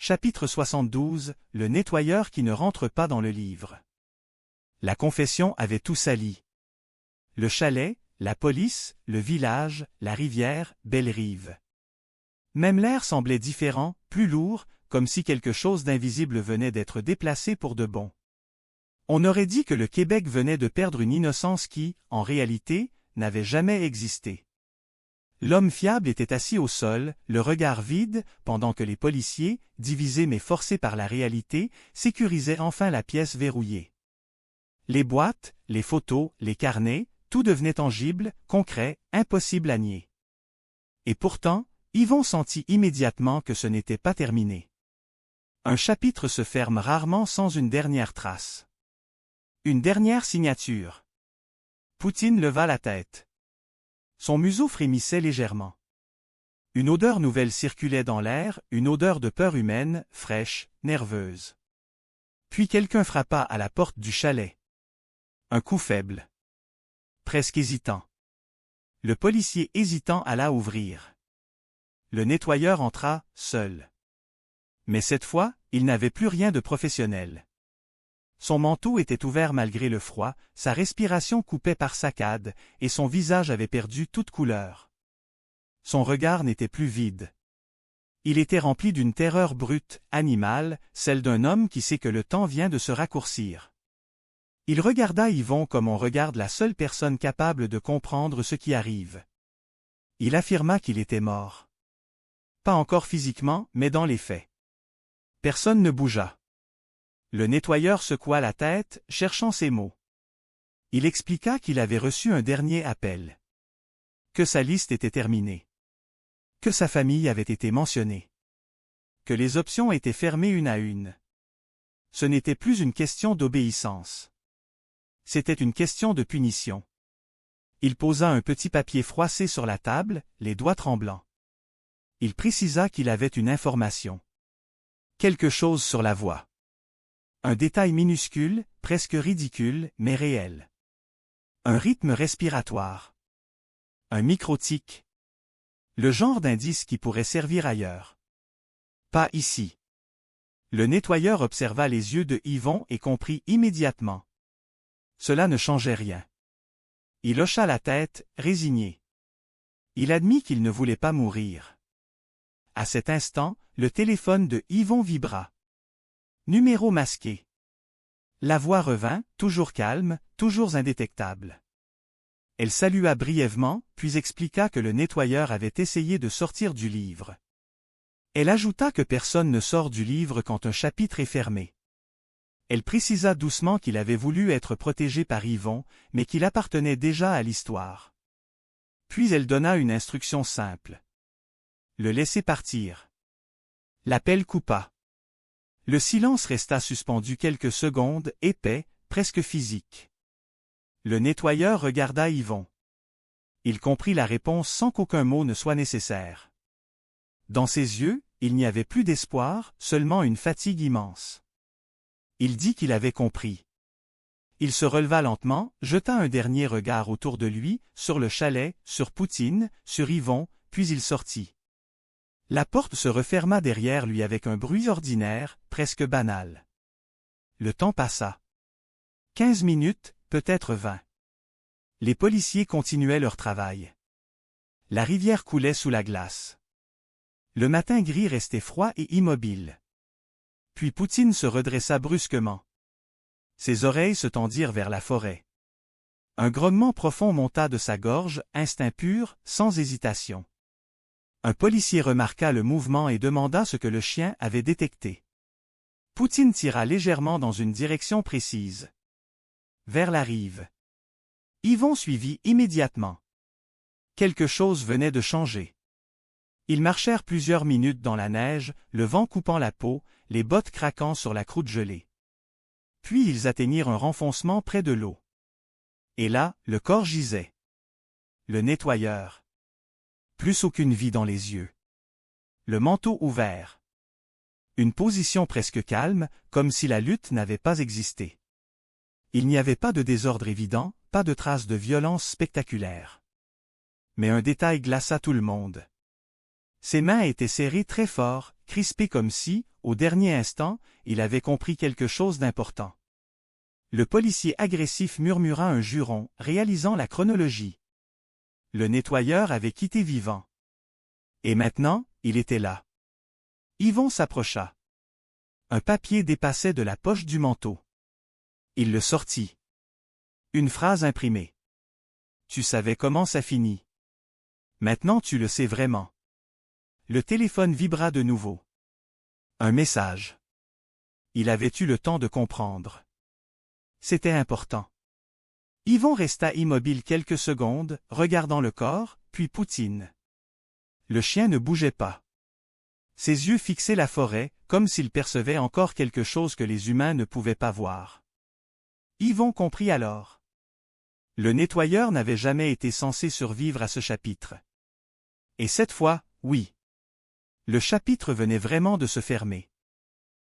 Chapitre 72, le nettoyeur qui ne rentre pas dans le livre. La confession avait tout sali. Le chalet, la police, le village, la rivière, Belle-Rive. Même l'air semblait différent, plus lourd, comme si quelque chose d'invisible venait d'être déplacé pour de bon. On aurait dit que le Québec venait de perdre une innocence qui, en réalité, n'avait jamais existé. L'homme fiable était assis au sol, le regard vide, pendant que les policiers, divisés mais forcés par la réalité, sécurisaient enfin la pièce verrouillée. Les boîtes, les photos, les carnets, tout devenait tangible, concret, impossible à nier. Et pourtant, Yvon sentit immédiatement que ce n'était pas terminé. Un chapitre se ferme rarement sans une dernière trace. Une dernière signature. Poutine leva la tête. Son museau frémissait légèrement. Une odeur nouvelle circulait dans l'air, une odeur de peur humaine, fraîche, nerveuse. Puis quelqu'un frappa à la porte du chalet. Un coup faible. Presque hésitant. Le policier hésitant alla ouvrir. Le nettoyeur entra, seul. Mais cette fois, il n'avait plus rien de professionnel. Son manteau était ouvert malgré le froid, sa respiration coupait par saccades, et son visage avait perdu toute couleur. Son regard n'était plus vide. Il était rempli d'une terreur brute, animale, celle d'un homme qui sait que le temps vient de se raccourcir. Il regarda Yvon comme on regarde la seule personne capable de comprendre ce qui arrive. Il affirma qu'il était mort. Pas encore physiquement, mais dans les faits. Personne ne bougea. Le nettoyeur secoua la tête, cherchant ses mots. Il expliqua qu'il avait reçu un dernier appel. Que sa liste était terminée. Que sa famille avait été mentionnée. Que les options étaient fermées une à une. Ce n'était plus une question d'obéissance. C'était une question de punition. Il posa un petit papier froissé sur la table, les doigts tremblants. Il précisa qu'il avait une information. Quelque chose sur la voix. Un détail minuscule, presque ridicule, mais réel. Un rythme respiratoire. Un micro-tic. Le genre d'indice qui pourrait servir ailleurs. Pas ici. Le nettoyeur observa les yeux de Yvon et comprit immédiatement. Cela ne changeait rien. Il hocha la tête, résigné. Il admit qu'il ne voulait pas mourir. À cet instant, le téléphone de Yvon vibra. Numéro masqué. La voix revint, toujours calme, toujours indétectable. Elle salua brièvement, puis expliqua que le nettoyeur avait essayé de sortir du livre. Elle ajouta que personne ne sort du livre quand un chapitre est fermé. Elle précisa doucement qu'il avait voulu être protégé par Yvon, mais qu'il appartenait déjà à l'histoire. Puis elle donna une instruction simple. Le laisser partir. L'appel coupa. Le silence resta suspendu quelques secondes, épais, presque physique. Le nettoyeur regarda Yvon. Il comprit la réponse sans qu'aucun mot ne soit nécessaire. Dans ses yeux, il n'y avait plus d'espoir, seulement une fatigue immense. Il dit qu'il avait compris. Il se releva lentement, jeta un dernier regard autour de lui, sur le chalet, sur Poutine, sur Yvon, puis il sortit. La porte se referma derrière lui avec un bruit ordinaire, presque banal. Le temps passa. 15 minutes, peut-être 20. Les policiers continuaient leur travail. La rivière coulait sous la glace. Le matin gris restait froid et immobile. Puis Poutine se redressa brusquement. Ses oreilles se tendirent vers la forêt. Un grognement profond monta de sa gorge, instinct pur, sans hésitation. Un policier remarqua le mouvement et demanda ce que le chien avait détecté. Poutine tira légèrement dans une direction précise. Vers la rive. Yvon suivit immédiatement. Quelque chose venait de changer. Ils marchèrent plusieurs minutes dans la neige, le vent coupant la peau, les bottes craquant sur la croûte gelée. Puis ils atteignirent un renfoncement près de l'eau. Et là, le corps gisait. Le nettoyeur. Plus aucune vie dans les yeux. Le manteau ouvert. Une position presque calme, comme si la lutte n'avait pas existé. Il n'y avait pas de désordre évident, pas de traces de violence spectaculaire. Mais un détail glaça tout le monde. Ses mains étaient serrées très fort, crispées comme si, au dernier instant, il avait compris quelque chose d'important. Le policier agressif murmura un juron, réalisant la chronologie. Le nettoyeur avait quitté vivant. Et maintenant, il était là. Yvon s'approcha. Un papier dépassait de la poche du manteau. Il le sortit. Une phrase imprimée. Tu savais comment ça finit. Maintenant tu le sais vraiment. Le téléphone vibra de nouveau. Un message. Il avait eu le temps de comprendre. C'était important. Yvon resta immobile quelques secondes, regardant le corps, puis Poutine. Le chien ne bougeait pas. Ses yeux fixaient la forêt, comme s'il percevait encore quelque chose que les humains ne pouvaient pas voir. Yvon comprit alors. Le nettoyeur n'avait jamais été censé survivre à ce chapitre. Et cette fois, oui. Le chapitre venait vraiment de se fermer.